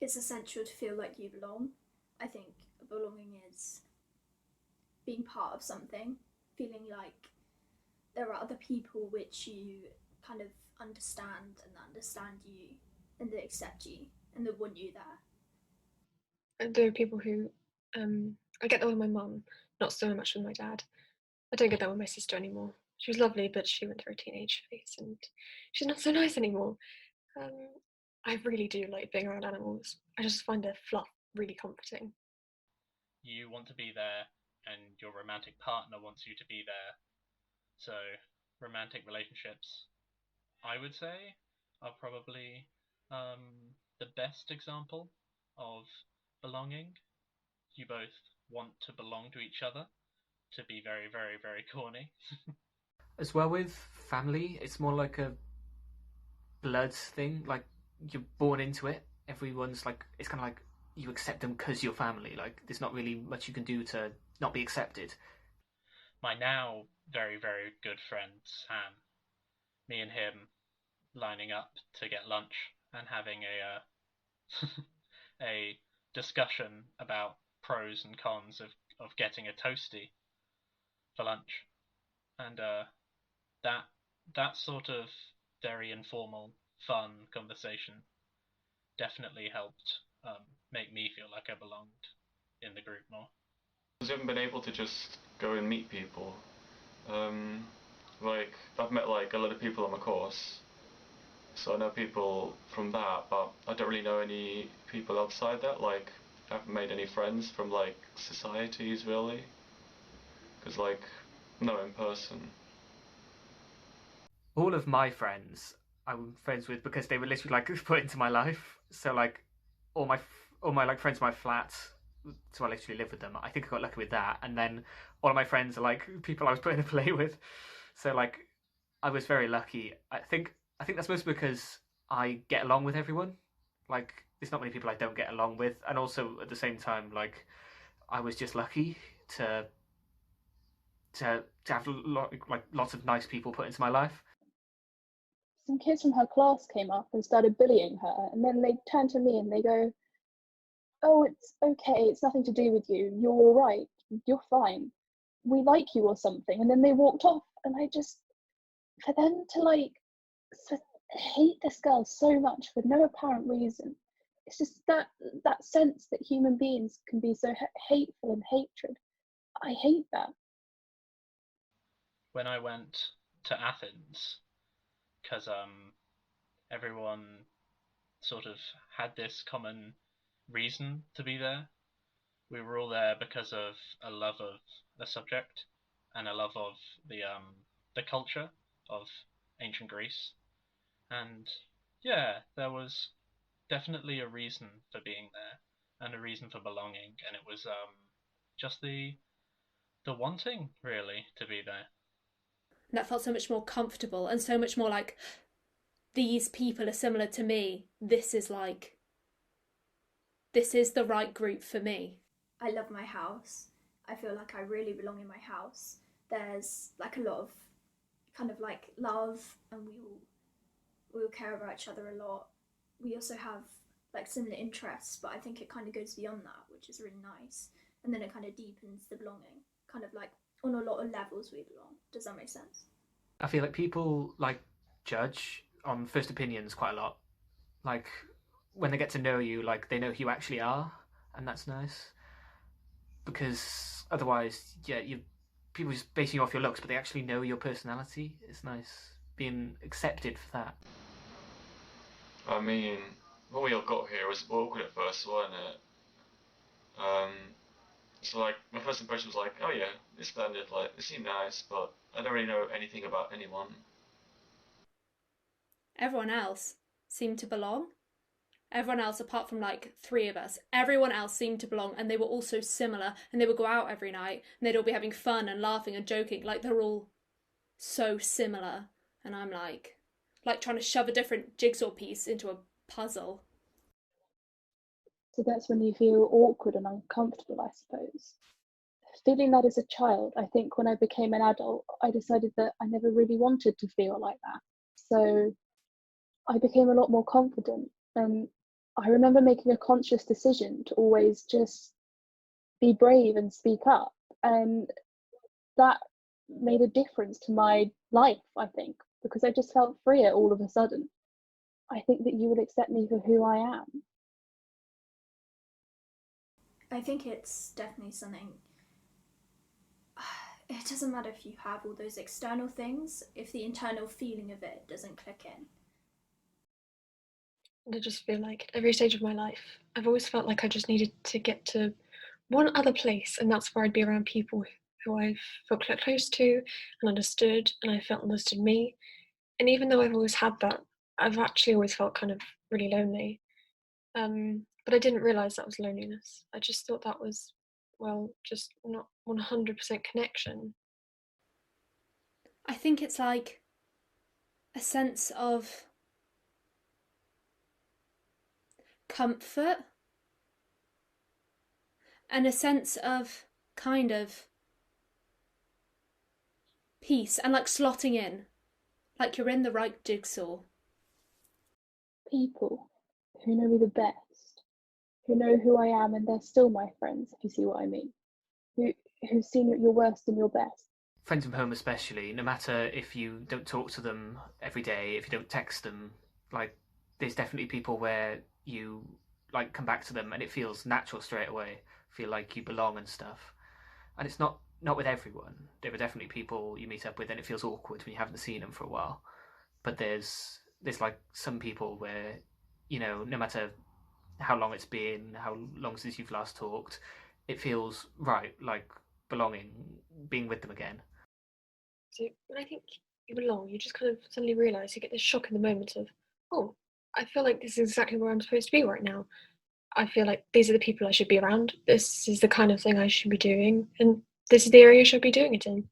It's essential to feel like you belong. I think belonging is being part of something, feeling like there are other people which you kind of understand and that understand you and that accept you and that want you there. There are people who, I get that with my mum, not so much with my dad. I don't get that with my sister anymore. She was lovely, but she went through a teenage phase and she's not so nice anymore. I really do like being around animals. I just find their fluff really comforting. You want to be there and your romantic partner wants you to be there. So romantic relationships, I would say, are probably the best example of belonging. You both want to belong to each other, to be very, very, very corny. As well with family, it's more like a blood thing. Like, you're born into it. Everyone's like, it's kind of like you accept them because you're family. Like, there's not really much you can do to not be accepted. My now very, very good friend Sam, me and him lining up to get lunch and having a discussion about pros and cons of getting a toasty for lunch, and that sort of very informal, fun conversation definitely helped make me feel like I belonged in the group more. I haven't been able to just go and meet people. Like, I've met like a lot of people on the course, so I know people from that, but I don't really know any people outside that. Like, I haven't made any friends from like societies really, because like, no, in person. All of my friends I'm friends with because they were literally like put into my life. So like all my like friends in my flat, so I literally live with them. I think I got lucky with that. And then all of my friends are like people I was put in a play with. So like I was very lucky. I think that's mostly because I get along with everyone. Like there's not many people I don't get along with, and also at the same time, like I was just lucky to have lots of nice people put into my life. Some kids from her class came up and started bullying her, and then they turned to me and they go, "Oh, it's okay, it's nothing to do with you, you're all right, you're fine, we like you," or something. And then they walked off, and I just, for them to like hate this girl so much for no apparent reason, it's just that sense that human beings can be so hateful and hatred. I hate that. When I went to Athens, because everyone sort of had this common reason to be there. We were all there because of a love of the subject and a love of the culture of ancient Greece. And yeah, there was definitely a reason for being there and a reason for belonging, and it was just the wanting really to be there. That felt so much more comfortable and so much more like, these people are similar to me. This is the right group for me. I love my house. I feel like I really belong in my house. There's like a lot of kind of like love, and we all care about each other a lot. We also have like similar interests, but I think it kind of goes beyond that, which is really nice. And then it kind of deepens the belonging, kind of like on a lot of levels we belong. Does that make sense? I feel like people like judge on first opinions quite a lot. Like when they get to know you, like they know who you actually are, and that's nice. Because otherwise, yeah, people just basing you off your looks, but they actually know your personality. It's nice being accepted for that. I mean, when we all got here, it was awkward at first, wasn't it? So like, my first impression was like, oh yeah, it's standard, like, they seem nice, but I don't really know anything about anyone. Everyone else seemed to belong. Everyone else, apart from like 3 of us, everyone else seemed to belong, and they were all so similar, and they would go out every night, and they'd all be having fun and laughing and joking, like they're all so similar. And I'm like trying to shove a different jigsaw piece into a puzzle. So that's when you feel awkward and uncomfortable, I suppose. Feeling that as a child, I think when I became an adult, I decided that I never really wanted to feel like that. So I became a lot more confident. And I remember making a conscious decision to always just be brave and speak up. And that made a difference to my life, I think, because I just felt freer all of a sudden. I think that you would accept me for who I am. I think it's definitely something. It doesn't matter if you have all those external things, if the internal feeling of it doesn't click in. And I just feel like at every stage of my life, I've always felt like I just needed to get to one other place, and that's where I'd be around people who I've felt quite close to and understood, and I felt understood me. And even though I've always had that, I've actually always felt kind of really lonely. But I didn't realise that was loneliness. I just thought that was, well, just not 100% connection. I think it's like a sense of comfort and a sense of kind of peace and like slotting in, like you're in the right jigsaw. People who know me the best, who know who I am, and they're still my friends, if you see what I mean, who've seen your worst and your best. Friends from home especially, no matter if you don't talk to them every day, if you don't text them, like, there's definitely people where you like come back to them and it feels natural straight away, feel like you belong and stuff. And it's not with everyone. There are definitely people you meet up with and it feels awkward when you haven't seen them for a while. But there's like some people where, you know, no matter how long it's been, how long since you've last talked, it feels right, like belonging, being with them again. So when I think you belong, you just kind of suddenly realise, you get this shock in the moment of, oh, I feel like this is exactly where I'm supposed to be right now. I feel like these are the people I should be around. This is the kind of thing I should be doing, and this is the area I should be doing it in.